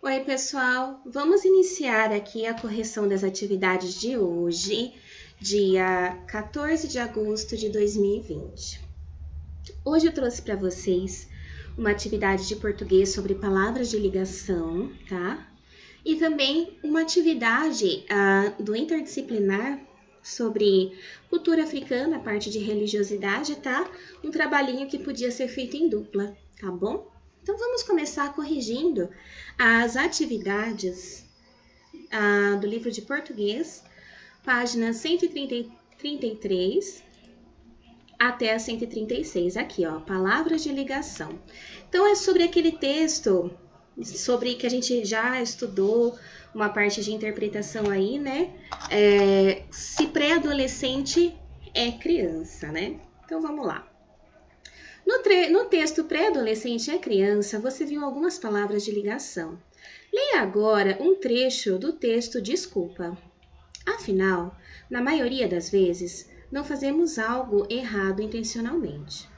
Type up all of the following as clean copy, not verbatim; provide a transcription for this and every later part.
Oi, pessoal! Vamos iniciar aqui a correção das atividades de hoje, dia 14 de agosto de 2020. Hoje eu trouxe para vocês uma atividade de português sobre palavras de ligação, tá? E também uma atividade do interdisciplinar sobre cultura africana, a parte de religiosidade, tá? Um trabalhinho que podia ser feito em dupla, tá bom? Então, vamos começar corrigindo as atividades do livro de português, páginas 133 até a 136, aqui, ó, palavras de ligação. Então, é sobre aquele texto, sobre que a gente já estudou, uma parte de interpretação aí, né? Se pré-adolescente é criança, né? Então, vamos lá. No texto pré-adolescente é criança, você viu algumas palavras de ligação. Leia agora um trecho do texto desculpa. Afinal, na maioria das vezes, não fazemos algo errado intencionalmente.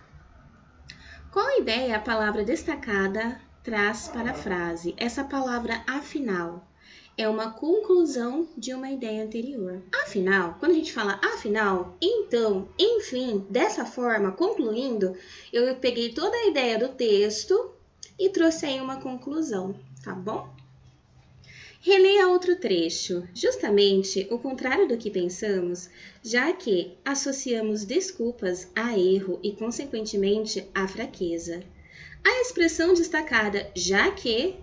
Qual ideia a palavra destacada traz para a frase? Essa palavra afinal é uma conclusão de uma ideia anterior. Afinal, quando a gente fala afinal, então, enfim, dessa forma, concluindo, eu peguei toda a ideia do texto e trouxe aí uma conclusão, tá bom? Releia outro trecho, justamente o contrário do que pensamos, já que associamos desculpas a erro e, consequentemente, a fraqueza. A expressão destacada já que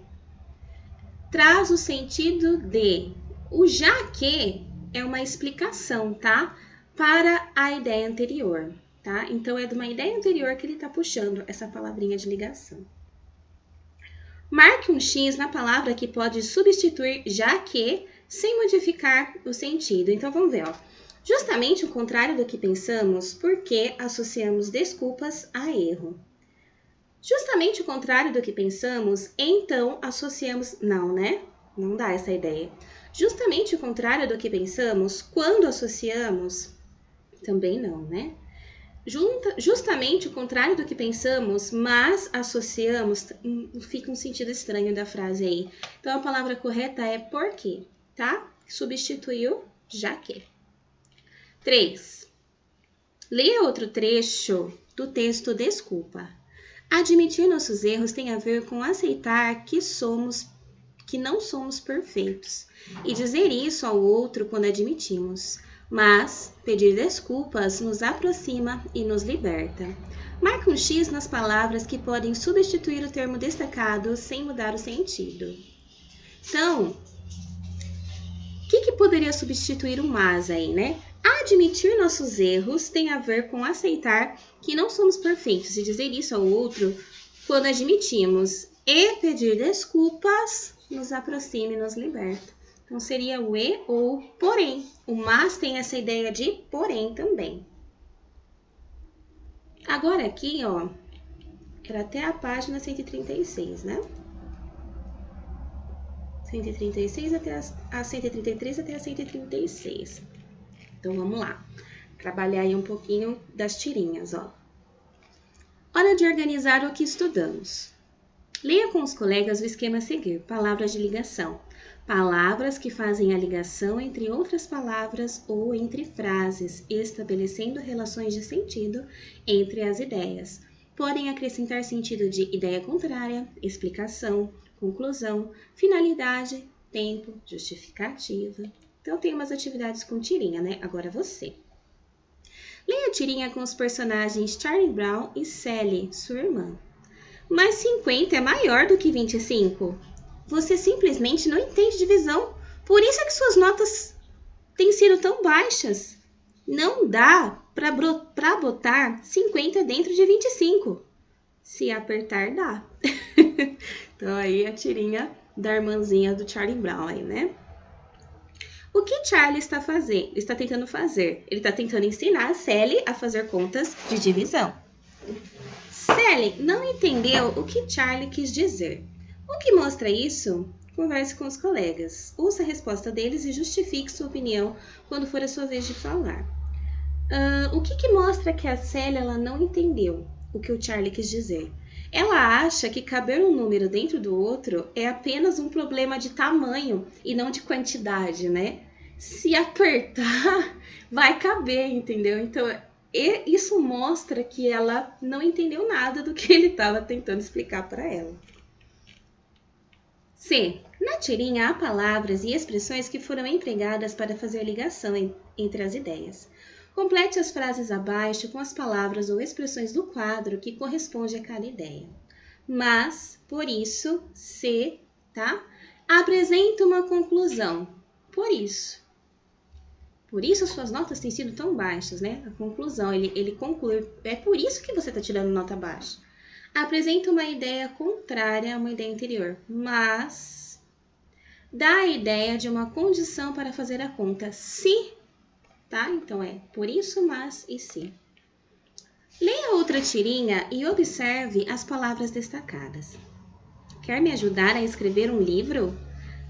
traz o sentido de. O já que é uma explicação, tá? Para a ideia anterior, tá? Então, é de uma ideia anterior que ele está puxando essa palavrinha de ligação. Marque um X na palavra que pode substituir já que, sem modificar o sentido. Então, vamos ver, ó. Justamente o contrário do que pensamos, porque associamos desculpas a erro. Justamente o contrário do que pensamos, então associamos... Não, né? Não dá essa ideia. Justamente o contrário do que pensamos, quando associamos... Também não, né? Justamente o contrário do que pensamos, mas associamos... Fica um sentido estranho da frase aí. Então, a palavra correta é porque, tá? Substituiu já que. 3. Leia outro trecho do texto desculpa. Admitir nossos erros tem a ver com aceitar que não somos perfeitos e dizer isso ao outro quando admitimos. Mas pedir desculpas nos aproxima e nos liberta. Marque um X nas palavras que podem substituir o termo destacado sem mudar o sentido. Então, o que poderia substituir o mas aí, né? Admitir nossos erros tem a ver com aceitar que não somos perfeitos e dizer isso ao outro quando admitimos. E pedir desculpas nos aproxima e nos liberta. Então, seria o e ou porém. O mas tem essa ideia de porém também. Agora aqui, ó, era até a página 136, né? 136 até a 133 até a 136. Então, vamos lá. Trabalhar aí um pouquinho das tirinhas, ó. Hora de organizar o que estudamos. Leia com os colegas o esquema a seguir. Palavras de ligação. Palavras que fazem a ligação entre outras palavras ou entre frases, estabelecendo relações de sentido entre as ideias. Podem acrescentar sentido de ideia contrária, explicação, conclusão, finalidade, tempo, justificativa. Então, tem umas atividades com tirinha, né? Agora você. Leia a tirinha com os personagens Charlie Brown e Sally, sua irmã. Mas 50 é maior do que 25. Você simplesmente não entende divisão. Por isso é que suas notas têm sido tão baixas. Não dá para botar 50 dentro de 25. Se apertar, dá. Então, aí a tirinha da irmãzinha do Charlie Brown aí, né? O que Charlie está tentando fazer? Ele está tentando ensinar a Sally a fazer contas de divisão. Sally não entendeu o que Charlie quis dizer. O que mostra isso? Converse com os colegas. Ouça a resposta deles e justifique sua opinião quando for a sua vez de falar. O que mostra que a Sally ela não entendeu o que o Charlie quis dizer? Ela acha que caber um número dentro do outro é apenas um problema de tamanho e não de quantidade, né? Se apertar, vai caber, entendeu? Então, isso mostra que ela não entendeu nada do que ele estava tentando explicar para ela. C. Na tirinha há palavras e expressões que foram empregadas para fazer ligação entre as ideias. Complete as frases abaixo com as palavras ou expressões do quadro que corresponde a cada ideia. Mas, por isso, C, tá? Apresenta uma conclusão. Por isso. Por isso suas notas têm sido tão baixas, né? A conclusão, ele conclui. É por isso que você está tirando nota baixa. Apresenta uma ideia contrária a uma ideia anterior, mas dá a ideia de uma condição para fazer a conta se, tá? Então é por isso, mas e se. Leia outra tirinha e observe as palavras destacadas. Quer me ajudar a escrever um livro?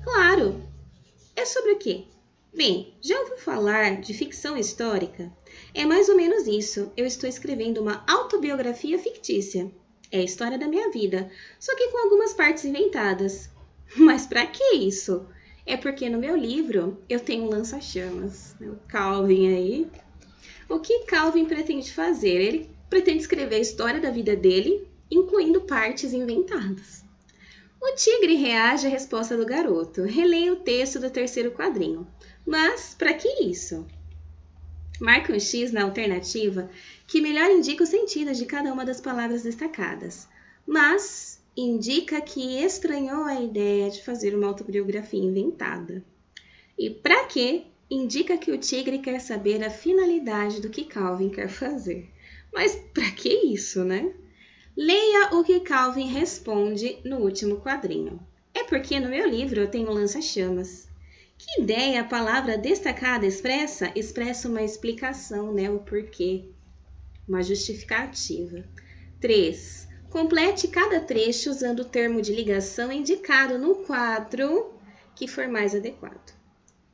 Claro! É sobre o quê? Bem, já ouviu falar de ficção histórica? É mais ou menos isso. Eu estou escrevendo uma autobiografia fictícia. É a história da minha vida, só que com algumas partes inventadas. Mas para que isso? É porque no meu livro eu tenho um lança-chamas, o Calvin aí. O que Calvin pretende fazer? Ele pretende escrever a história da vida dele, incluindo partes inventadas. O tigre reage à resposta do garoto. Releia o texto do terceiro quadrinho. Mas para que isso? Marque um X na alternativa que melhor indica o sentido de cada uma das palavras destacadas, mas indica que estranhou a ideia de fazer uma autobiografia inventada. E para que? Indica que o tigre quer saber a finalidade do que Calvin quer fazer. Mas para que isso, né? Leia o que Calvin responde no último quadrinho. É porque no meu livro eu tenho lança-chamas. Que ideia a palavra destacada expressa? Expressa uma explicação, né? O porquê. Uma justificativa. 3. Complete cada trecho usando o termo de ligação indicado no quadro que for mais adequado.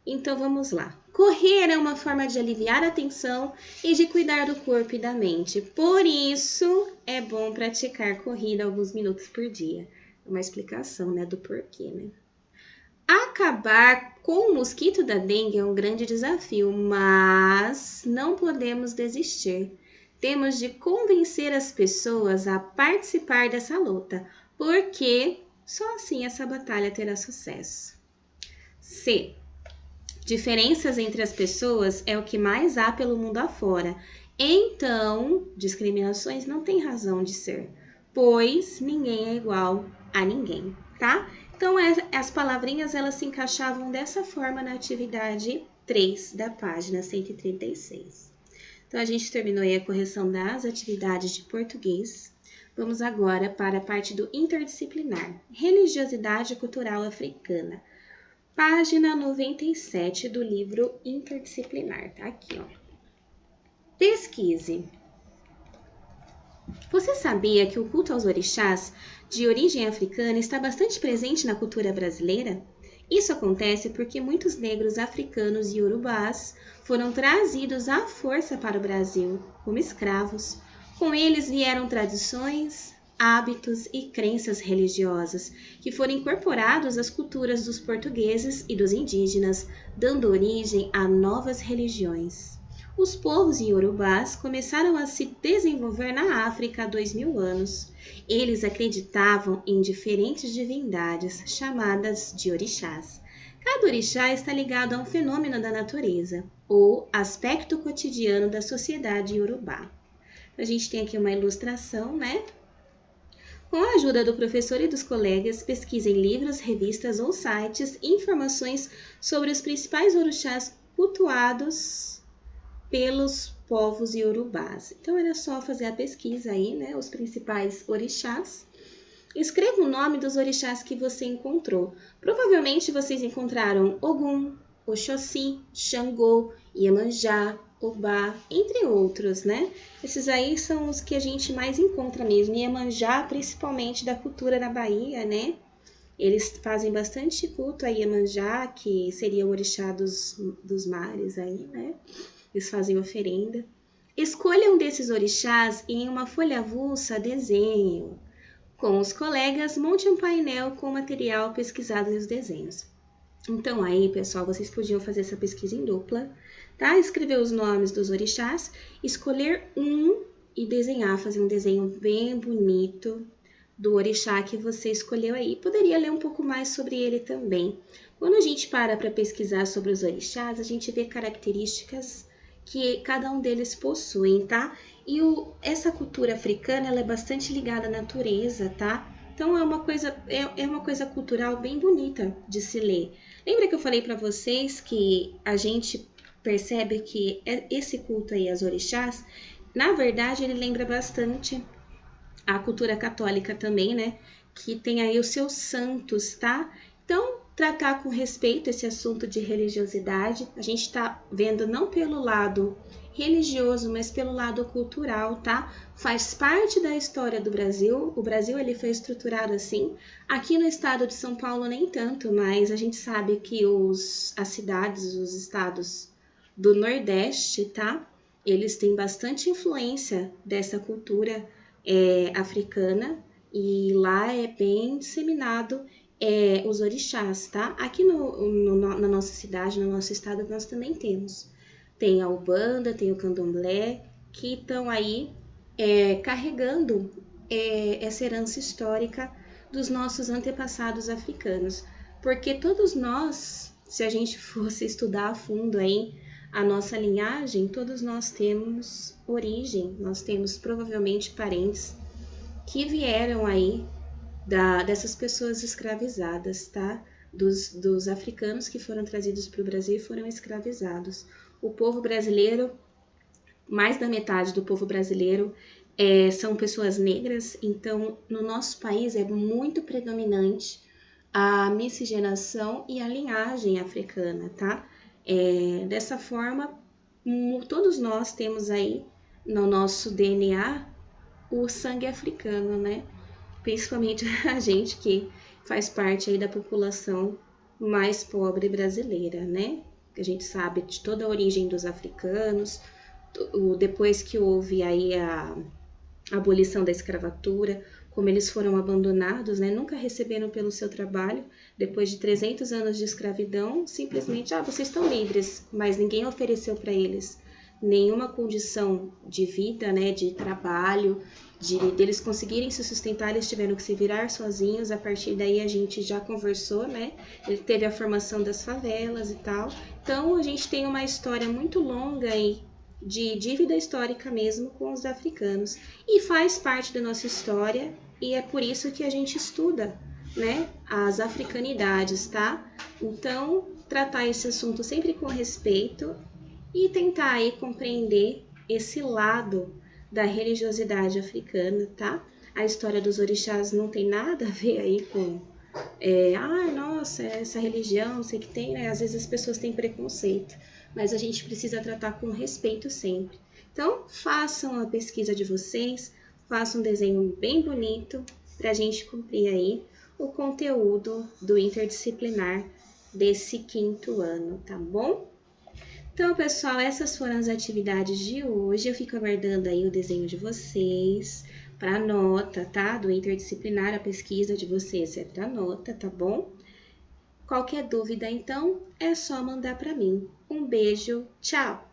Então vamos lá. Correr é uma forma de aliviar a tensão e de cuidar do corpo e da mente. Por isso, é bom praticar corrida alguns minutos por dia. É uma explicação, né, do porquê, né? Acabar com o mosquito da dengue é um grande desafio, mas não podemos desistir. Temos de convencer as pessoas a participar dessa luta, porque só assim essa batalha terá sucesso. C. Diferenças entre as pessoas é o que mais há pelo mundo afora. Então, discriminações não têm razão de ser, pois ninguém é igual a ninguém, tá? Então, as palavrinhas elas se encaixavam dessa forma na atividade 3 da página 136. Então, a gente terminou aí a correção das atividades de português. Vamos agora para a parte do interdisciplinar, religiosidade cultural africana. Página 97 do livro interdisciplinar, tá aqui, ó. Pesquise. Você sabia que o culto aos orixás de origem africana está bastante presente na cultura brasileira? Isso acontece porque muitos negros africanos e iorubás foram trazidos à força para o Brasil como escravos. Com eles vieram tradições, hábitos e crenças religiosas que foram incorporados às culturas dos portugueses e dos indígenas, dando origem a novas religiões. Os povos iorubás começaram a se desenvolver na África há 2000 anos. Eles acreditavam em diferentes divindades chamadas de orixás. Cada orixá está ligado a um fenômeno da natureza ou aspecto cotidiano da sociedade iorubá. A gente tem aqui uma ilustração, né? Com a ajuda do professor e dos colegas, pesquise em livros, revistas ou sites informações sobre os principais orixás cultuados pelos povos iorubás. Então, era só fazer a pesquisa aí, né? Os principais orixás. Escreva o nome dos orixás que você encontrou. Provavelmente vocês encontraram Ogum, Oxóssi, Xangô, Iemanjá, Obá, entre outros, né? Esses aí são os que a gente mais encontra mesmo. Iemanjá, principalmente da cultura da Bahia, né? Eles fazem bastante culto a Iemanjá, que seria o orixá dos mares aí, né? Eles fazem oferenda. Escolha um desses orixás e em uma folha avulsa desenhe-o. Com os colegas, monte um painel com o material pesquisado e os desenhos. Então aí, pessoal, vocês podiam fazer essa pesquisa em dupla, tá? Escrever os nomes dos orixás, escolher um e desenhar, fazer um desenho bem bonito do orixá que você escolheu aí. Poderia ler um pouco mais sobre ele também. Quando a gente para pesquisar sobre os orixás, a gente vê características que cada um deles possuem, tá? E essa cultura africana, ela é bastante ligada à natureza, tá? Então é uma coisa cultural bem bonita de se ler. Lembra que eu falei para vocês que a gente percebe que esse culto aí às orixás, na verdade, ele lembra bastante a cultura católica também, né? Que tem aí os seus santos, tá? Então, tratar com respeito esse assunto de religiosidade, a gente tá vendo não pelo lado religioso, mas pelo lado cultural, tá? Faz parte da história do Brasil. O Brasil, ele foi estruturado assim. Aqui no estado de São Paulo, nem tanto, mas a gente sabe que as cidades, os estados do Nordeste, tá? Eles têm bastante influência dessa cultura africana, e lá é bem disseminado os orixás, tá? Aqui na nossa cidade, no nosso estado, nós também temos. Tem a Umbanda, tem o Candomblé, que estão aí carregando essa herança histórica dos nossos antepassados africanos. Porque todos nós, se a gente fosse estudar a fundo aí a nossa linhagem, todos nós temos origem, nós temos provavelmente parentes que vieram aí dessas pessoas escravizadas, tá? Dos africanos que foram trazidos para o Brasil e foram escravizados. O povo brasileiro, mais da metade do povo brasileiro são pessoas negras, então no nosso país é muito predominante a miscigenação e a linhagem africana, tá? Dessa forma, todos nós temos aí no nosso DNA o sangue africano, né? Principalmente a gente que faz parte aí da população mais pobre brasileira, né? A gente sabe de toda a origem dos africanos, depois que houve aí a abolição da escravatura, como eles foram abandonados, né? Nunca receberam pelo seu trabalho, depois de 300 anos de escravidão, simplesmente, vocês estão livres, mas ninguém ofereceu para eles nenhuma condição de vida, né? De trabalho, deles conseguirem se sustentar, eles tiveram que se virar sozinhos. A partir daí a gente já conversou, né? Ele teve a formação das favelas e tal. Então a gente tem uma história muito longa aí de dívida histórica mesmo com os africanos, e faz parte da nossa história, e é por isso que a gente estuda, né, as africanidades, tá? Então, tratar esse assunto sempre com respeito e tentar aí compreender esse lado da religiosidade africana, tá? A história dos orixás não tem nada a ver aí com nossa, essa religião, sei que tem, né? Às vezes as pessoas têm preconceito, mas a gente precisa tratar com respeito sempre. Então, façam a pesquisa de vocês, façam um desenho bem bonito para a gente cumprir aí o conteúdo do interdisciplinar desse 5º ano, tá bom? Então, pessoal, essas foram as atividades de hoje. Eu fico aguardando aí o desenho de vocês para nota, tá? Do interdisciplinar, a pesquisa de vocês é para nota, tá bom? Qualquer dúvida, então, é só mandar para mim. Um beijo, tchau!